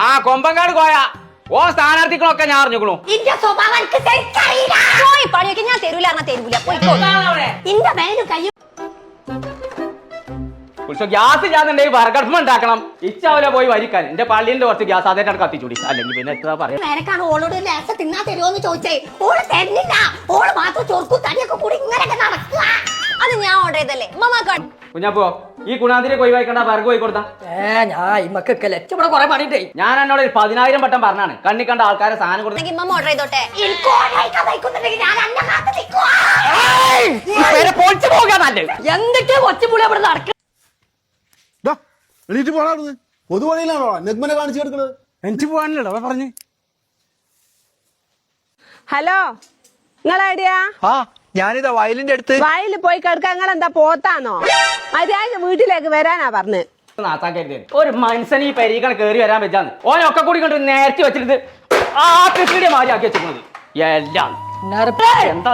ആ കൊമ്പങ്കാട് കോയ ഓ സ്ഥാനാർത്ഥികളൊക്കെ ഞാൻ അറിഞ്ഞു. പണിയൊക്കെ ഞാൻ തരൂല ഗ്യാസ് ചെയ്യാന്നുണ്ടെങ്കിൽ വർഗർഭം ഉണ്ടാക്കണം. ഇച്ചാവല പോയി വരിക്കാൻ എന്റെ പള്ളിന്റെ കുറച്ച് ഗ്യാസ് അതേറ്റാണ് കത്തിച്ചൂടി. അല്ലെങ്കിൽ പിന്നെ എത്ര പറയാ ഓളോട് ലേശം തിന്നാ തരുമോന്ന് ചോദിച്ചേ. ഓള് തരുന്നില്ല. ഓള് മാത്രം ചൊറുക്കും തടിയൊക്കെ കൂടി ഇങ്ങനെയൊക്കെ നടക്കുക. അത് ഞാൻ ഓർഡർ ചെയ്തല്ലേ കുഞ്ഞാപ്പോ ഈ കുണാതിരെ പോയി വായിക്കണ്ട വർഗ പോയി കൊടുത്താ ഞാൻ എന്നോട് 10,000 വട്ടം പറഞ്ഞാണ് കണ്ണി കണ്ട ആൾക്കാരെ സാധനം കൊടുത്ത ഓർഡർ ചെയ്തോട്ടെ. എന്തൊക്കെയാ കൊച്ചുപുളി അവിടെ നടക്കുക. എണീറ്റ് പോണാണ് പൊതുവഴിയിലാണോ നെഗ്മനെ കാണിച്ചു കൊടുക്കുന്നത്? എനിക്ക് പോകാനല്ലോ പറഞ്ഞു. ഹലോ, നിങ്ങളെവിടെയാ? ഞാനിതാ വയലിന്റെ അടുത്ത്. വയലിൽ പോയി കിടക്കാൻ നിങ്ങൾ എന്താ പോത്താന്നോ? മര്യാദ വീട്ടിലേക്ക് വരാനാ പറഞ്ഞ്. ഒരു മനുഷ്യൻ ഈ പരീക്ഷണം കയറി വരാൻ വെച്ചാന്ന് ഓനൊക്കെ കൂടി കൊണ്ട് നേരത്തെ വെച്ചിട്ട് ആ കൃഷിയുടെ മാറി ആക്കി വെച്ചിരുന്നത് എല്ലാം എന്താ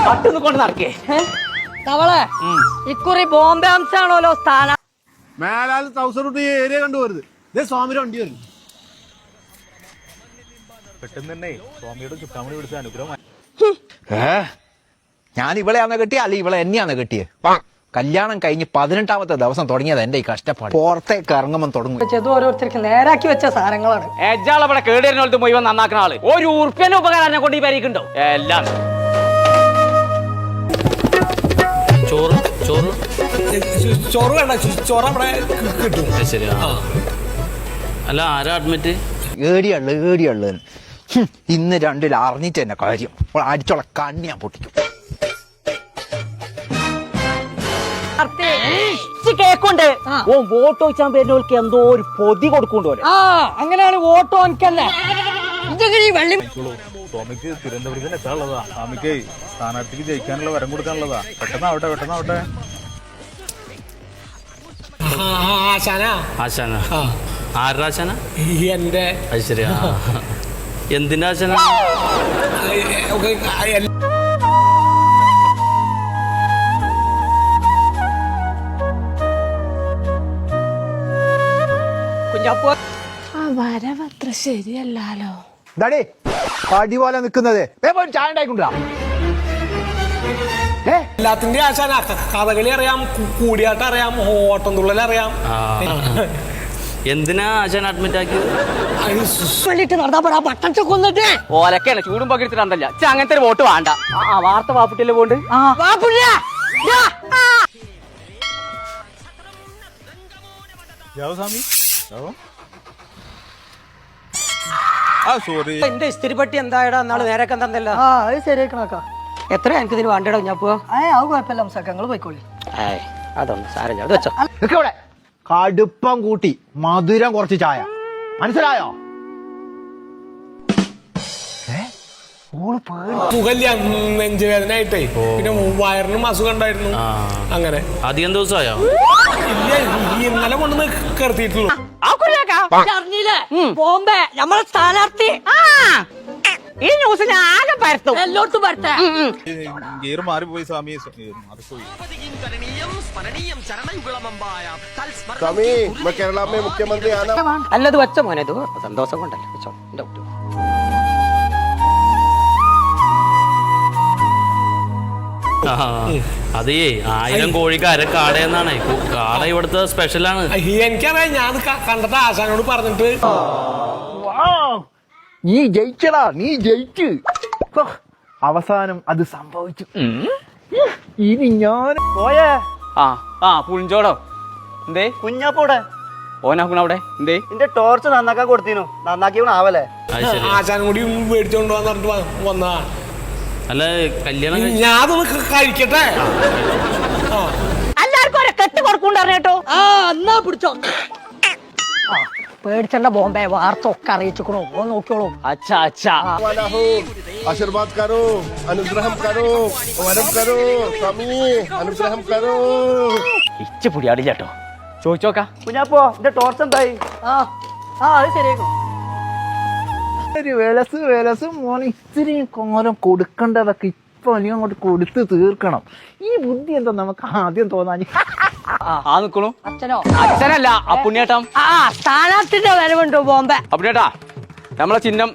കട്ടുന്ന് കൊണ്ട് നടക്കേ. ഇക്കുറി ബോംബെ അംശാണല്ലോ സ്ഥാനം. മേലാൽ 1000 റുപ്പി ഏരിയ കണ്ടുപോരുത്. ഇതേ സ്വാമിയുടെ വണ്ടി വരും. പെട്ടെന്ന് തന്നെ സ്വാമിയുടെ ചുക്കാമണി പിടിച്ച അനുഗ്രഹം. ഞാൻ ഇവളെയാണോ കെട്ടിയ അല്ല ഇവളെ എന്നെയാണോ കെട്ടിയെ? കല്യാണം കഴിഞ്ഞ് 18ാമത്തെ ദിവസം തുടങ്ങിയത് എന്റെ ഈ കഷ്ടപ്പാട്. പുറത്തേക്ക് ഇറങ്ങുമ്പോൾ തുടങ്ങും. ഓരോരുത്തർക്ക് നേരാക്കി വെച്ച സാധനങ്ങളാണ്. എജാളവിടെ കേടുവരുന്നോളത്ത് മുഴുവൻ നന്നാക്കുന്ന ആള് ഒരു ഉറുപ്പ്യന്റെ ഉപകാരം കൊണ്ട് ഈ പരിക്കുണ്ടോ എല്ലാം. ചോറ് ചോറ് ചോറ് വേണ്ട, ചോറ് അവിടെ കിട്ടും. ശരിയാ. അല്ല ആരാ അഡ്മിറ്റ്? ഏടിയുള്ളത് ഇന്ന് 2 അറിഞ്ഞിട്ട് തന്നെ കാര്യം. അടിച്ചോളെ കണ്ണി ഞാൻ പൊട്ടിക്കും. കേക്കുണ്ട് ഓ വോട്ട് ചോദിച്ചാൻ പേരുന്നവർക്ക് എന്തോ ഒരു പൊതി കൊടുക്കുന്നുണ്ട്. അങ്ങനെയാണ് വോട്ട് ഓനിക്കല്ലേ. സ്വാമിക്ക് തിരുവനന്തപുരത്തിന് എത്താനുള്ളതാ. സ്വാമിക്ക് സ്ഥാനാർത്ഥിക്ക് ജയിക്കാനുള്ള വരം കൊടുക്കാനുള്ളതാ. പെട്ടെന്നാവട്ടെ പെട്ടെന്നാവട്ടെ. ആശാന ആരുടെ ആശാന? എന്റെ. അത് ശരിയാ. എന്തിന്റെ ആശാന? കുഞ്ഞാപ്പോ ആ വരവത്ര ശരിയല്ലോ. എന്താടേ പടി പോലെ നിക്കുന്നത്? ചായ ഉണ്ടായിക്കൊണ്ടാ. എല്ലാത്തിന്റെ ആശാന. കഥകളി അറിയാം, കൂടിയാട്ടം അറിയാം, ഓട്ടം തുള്ളൽ അറിയാം. എന്തിനാ ആശാൻ അഡ്മിറ്റ് ആക്കിയത്? കൊന്നിട്ട് ഓലക്കാണ് ചൂടും പകർത്തിട്ടല്ല അങ്ങനത്തെ ഒരു വോട്ട് വേണ്ട. ആ വാർത്ത വാപ്പിട്ടല്ലേ പോണ്ട്. സ്വാമി എന്റെ ഇസ്തിരിപ്പട്ടി എന്തായടാ എന്നാള് നേരൊക്കെ തന്നല്ലോ. അത് ശരിയാക്കണക്കാ. എത്ര എനിക്ക് ഇതിന് വേണ്ടടാ കുഞ്ഞാപ്പോ? അത് കുഴപ്പമില്ല സംഘങ്ങൾ പോയിക്കോളി. അതൊന്നും സാരല്ല അത് വെച്ചോ. ഇവിടെ കടുപ്പം കൂട്ടി മധുരം കുറച്ച് ചായ. മനസ്സിലായോ? സുഖല്ല, നെഞ്ചുവേദനയായിട്ടേ. പിന്നെ വയറിനും അസുഖം ഉണ്ടായിരുന്നു. അങ്ങനെ അധികം ദിവസമായോ? ഇല്ല, ഇന്നലെ കൊണ്ടുവന്ന് കിടത്തിയിട്ടുള്ളൂ. ബോംബെ നമ്മളെ സ്ഥാനാർത്ഥി ഈ ന്യൂസ് ഞാൻ ആകെ പരത്തും, എല്ലായിടത്തും പരത്തേ. ഗിയർ മാറിപ്പോയി സ്വാമി. മാറിപ്പോയി. അല്ലത് വെച്ച മോനെ ഇത് സന്തോഷം കൊണ്ടല്ലേ വെച്ചോ. അതേ 1000 കോഴിക്ക് അര കാടയെന്നാണ്. കാട ഇവിടുത്തെ സ്പെഷ്യലാണ്. എനിക്കറിയാം, ഞാൻ കണ്ടിട്ട് ആശാനോട് പറഞ്ഞിട്ട്. നീ ജയിച്ചടാ, നീ ജയിച്ചു. അവസാനം അത് സംഭവിച്ചു. ഇനി ഞാൻ പോയേ. പുളിഞ്ചോടോ എന്തേ കുഞ്ഞാപ്പോടെ ഓനാക്കണവിടെ എന്തേ? എന്റെ ടോർച്ച് നന്നാക്കാൻ കൊടുത്തിനു, നന്നാക്കിയാവല്ലേ. ആശാനും കൂടി മേടിച്ചോണ്ട് വന്നിട്ട് വന്നാ. അല്ല കല്യാണം ഞാൻ അതൊന്ന് കഴിക്കട്ടെ. എല്ലാവർക്കും ഒരു കെട്ട് കൊടുക്കണ്ടോ? എന്നാ പിടിച്ചോ. പേടിച്ചണ്ട ബോംബെ വാർത്ത ഒക്കെ അറിയിച്ചോ. നോക്കിയോളൂ. അച്ഛാ അച്ഛാ ആശീർവാദ് കരോ, അനുഗ്രഹം കരോ, വരം കരോ സ്വാമി, അനുഗ്രഹം കരോ. ഇച്ച പുടിയാടില്ല കേട്ടോ. ചോദിച്ചോക്കാ കുഞ്ഞാപ്പോ എന്റെ ടോർച്ച് എന്തായി? അത് ശരിയാക്കും. വിലസ് മോനെ ഇത്തിരി കാലം കൊടുക്കേണ്ടതൊക്കെ ഇപ്പൊ നീ അങ്ങോട്ട് കൊടുത്ത് തീർക്കണം. ഈ ബുദ്ധി എന്താ നമുക്ക് ആദ്യം തോന്നാൻ? ആ നിക്കണു. അച്ഛനോ? അച്ഛനല്ല അപ്പുണ്ണിയേട്ടൻ. ആ സ്ഥാനാർത്ഥിന്റെ വരവുണ്ടോ ബോംബെ? അപ്പുണ്ണിയേട്ടാ നമ്മളെ ചിഹ്നം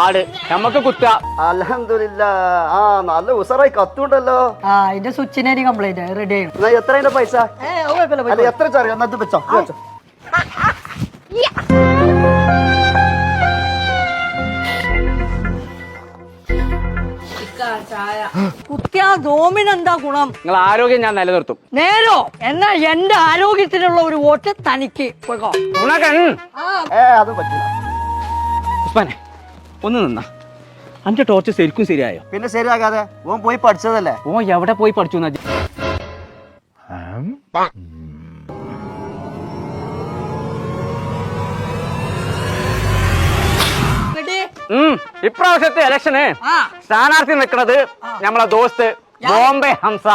ആട്, നമ്മക്ക് കുത്തുക. അൽഹംദുലില്ലാ. ആ നല്ല ഉസാറായി കത്തുണ്ടല്ലോ. ആ അതിന്റെ സ്വിച്ചിന് കംപ്ലൈന്റ് റെഡി ആയി. എന്നാ എത്ര അതിന്റെ പൈസ? അല്ല എത്ര ചറിയോ? എന്നാ ഇത് വെച്ചോ, ഇത് വെച്ചോ. കുത്തിയാ നോമിനെന്താ ഗുണം? നിങ്ങൾ ആരോഗ്യം ഞാൻ നിലനിർത്തും. നേരോ എന്നാ എന്റെ ആരോഗ്യത്തിനുള്ള ഒരു വോട്ട് തനിക്ക് പോയിക്കോ. ഗുണകൻ. അത് പറ്റില്ല. ഉസ്മാനെ ഒന്ന് നിന്നാ. അന്റെ ടോർച്ച് ശരിക്കും ശരിയായോ? പിന്നെ ശരിയാകാതെ ഓൻ പോയി പഠിച്ചതല്ലേ. ഓ എവിടെ പോയി പഠിച്ചു? ഇപ്രാവശ്യത്തെ ഇലക്ഷന് സ്ഥാനാർത്ഥി നിൽക്കുന്നത് നമ്മളെ ദോസ്ത് ബോംബെ ഹംസ.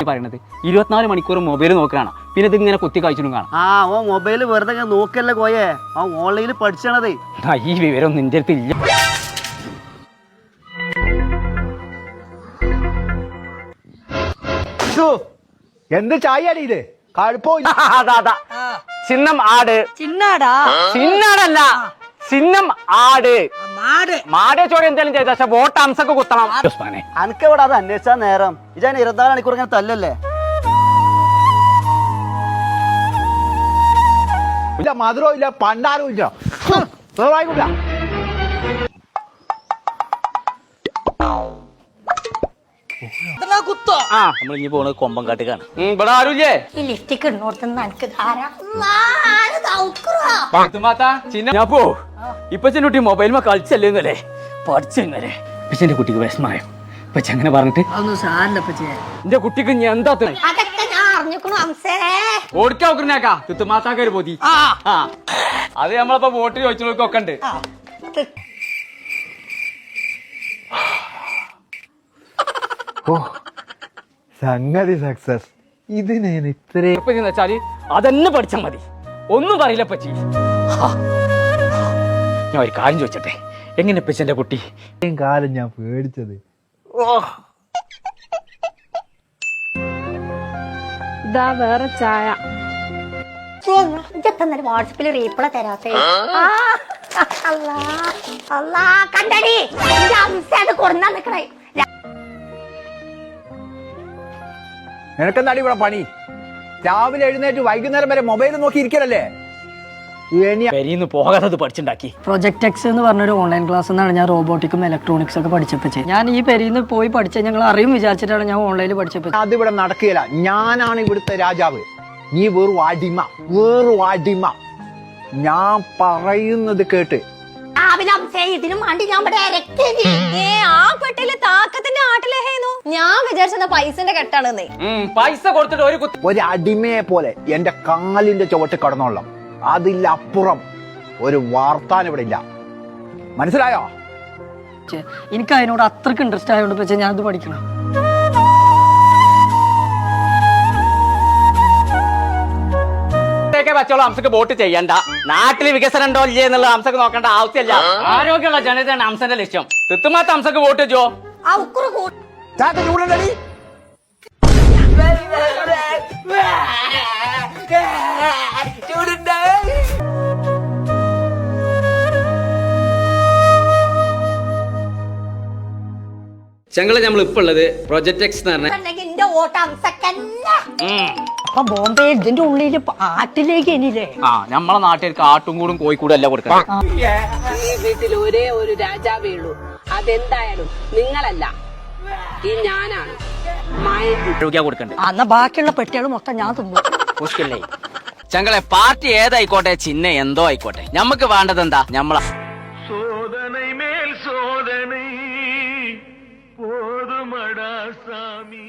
പറയണത് 24 മണിക്കൂർ മൊബൈൽ നോക്കുകയാണ്, പിന്നെ ഇത് ഇങ്ങനെ കുത്തി കഴിച്ചിട്ടും കാണാം. ആ ഓൻ മൊബൈല് വെറുതെ നോക്കല്ലേ കോയേ, ആ ഓൺലൈനിൽ പഠിച്ചണതേ. ഈ വിവരം നിന്റെ അടുത്ത് ഇല്ല. എന്ത് ചായയാണ് ഇത്? കഴുപ്പമില്ല. അതാ ചിഹ്നം ആട്. ചിന്നാടാ? ചിന്നാടല്ല, ചിഹ്നം ആട്. മാടേ ചോടി എന്തെങ്കിലും ചെയ്ത പക്ഷെ വോട്ട് അംസക്ക് കുത്തണം. ഉസ്മാനെ അനക്കെവിടെ അത് അന്വേഷിച്ചാ നേരം? ഇജാൻ 24 മണിക്കൂർ ഇങ്ങനെ തല്ലല്ലേ. ഇല്ല മധുരവും ഇല്ല പണ്ടാരും ഇല്ല. ആ നമ്മൾ ഇനി പോണത് കൊമ്പങ്കാട്ടിക്കാണ്. ഇവിടെ ആരുല്ലേ? ഈ ലിഫ്റ്റിക്ക് ഇടുന്നോടത്തുനിന്ന് എനിക്ക് ഞാപ്പോ ഇപ്പച്ചന്റെ കുട്ടി മൊബൈൽ കളിച്ചല്ലേ പഠിച്ചെങ്ങനെ ഇപ്പച്ചന്റെ കുട്ടിക്ക് വിഷമായോ? ഇപ്പച്ച അങ്ങനെ പറഞ്ഞിട്ട് എന്റെ കുട്ടിക്ക് ഞാൻ എന്താ അതൊക്കെ ഞാൻ അറിഞ്ഞിക്കണു അംസേ. ഓടിക്കാ നോക്കുന്നേക്കാ തുത്തുമാത്താക്കൊരു പോതി. അത് നമ്മളിപ്പോ വോട്ട് ചോദിച്ചവർക്കൊക്കെ ഉണ്ട്. സംഗതി സക്സസ്. ഇതിനെ ഇത്രയും വെച്ചാല് അതന്നെ പഠിച്ചാ മതി, ഒന്നും പറയില്ല പറ്റി. ഞാൻ ഒരു കാര്യം ചോദിച്ചട്ടെ, എങ്ങനെ പച്ചന്റെ കുട്ടി? കാലം ഞാൻ പേടിച്ചത്. ഇതാ വേറെ ചായ. വാട്സപ്പിൽ റീപ്ലൈ തരാത്തേ. കണ്ടടി അംസ അത് കൊടുന്നാ നിക്കണേ. നിനക്കെന്താടി ഇവിടെ പണി? രാവിലെ എഴുന്നേറ്റ് വൈകുന്നേരം വരെ മൊബൈൽ നോക്കി ഇരിക്കലല്ലേ? പെരീന്ന് പോകാത്തത് പഠിച്ചുണ്ടാക്കി. പ്രൊജക്ട് എക്സ് എന്ന് പറഞ്ഞൊരു ഓൺലൈൻ ക്ലാസ് എന്നാണ് ഞാൻ റോബോട്ടിക്കും ഇലക്ട്രോണിക്സ് ഒക്കെ പഠിച്ചപ്പോൾ. ഞാൻ ഈ പെരീന്ന് പോയി പഠിച്ച ഞങ്ങൾ അറിയും വിചാരിച്ചിട്ടാണ് ഞാൻ ഓൺലൈനിൽ പഠിച്ചപ്പോൾ. അതിവിടെ നടക്കുകയില്ല. ഞാനാണ് ഇവിടുത്തെ രാജാവ്, നീ വെറും അടിമ, വെറും അടിമ. ഞാൻ പറയുന്നത് കേട്ട് ഇതിനും വേണ്ടി ഞാൻ ആ പെട്ടിയില് താക്കത്തിന്റെ ആട്ടിലേന്നു. ഞാൻ വിചാരിച്ചത് പൈസന്റെ കെട്ടാണെന്നേ. പൈസ കൊടുത്തിട്ട് ഒരു അടിമയെ പോലെ എന്റെ കാലിന്റെ ചുവട്ട് കടന്നോളാം. അതിലപ്പുറം ഒരു വാർത്താൻ ഇവിടെ ഇല്ല. മനസ്സിലായോ? എനിക്ക് അതിനോട് അത്രക്ക് ഇൻട്രസ്റ്റ് ആയതുകൊണ്ട് വെച്ചാൽ ഞാനത് പഠിക്കണം. പച്ചോളം അംസക്ക് വോട്ട് ചെയ്യണ്ട. നാട്ടിൽ വികസനം ഉണ്ടോ ഇല്ലേ എന്നുള്ള അംസക്ക് നോക്കേണ്ട ആവശ്യമില്ല. ആരോഗ്യമുള്ള ജനതയാണ് അംസന്റെ ലക്ഷ്യം. തെത്തുമാത്ത അംസക്ക് വോട്ട് വെച്ചോ. ചങ്ങളെ നമ്മൾ ഇപ്പൊ ഉള്ളത് പ്രൊജക്ട് എക്സ് എന്ന് പറഞ്ഞ ബോംബെ ഇതിന്റെ ഉള്ളില് ആട്ടിലേക്ക് ഇനിയില്ലേ? നമ്മളെ നാട്ടിലേക്ക് ആട്ടും കൂടും കോഴിക്കൂടും അല്ല കൊടുക്കണം. ഈ വീട്ടിൽ ഒരേ ഒരു രാജാവേ ഉള്ളൂ, അതെന്തായാലും നിങ്ങളല്ല, ഈ ഞാനാണ്. കൊടുക്കണ്ടേ? എന്നാ ബാക്കിയുള്ള പെട്ടികൾ മൊത്തം ഞാൻ തിന്നു. ചങ്ങളെ പാർട്ടി ഏതായിക്കോട്ടെ, ചിഹ്ന എന്തോ ആയിക്കോട്ടെ, ഞമ്മക്ക് വേണ്ടത് എന്താ? ഞമ്മള സോദനൈ മേൽ സോദനൈ പോതുമടാ സാമി.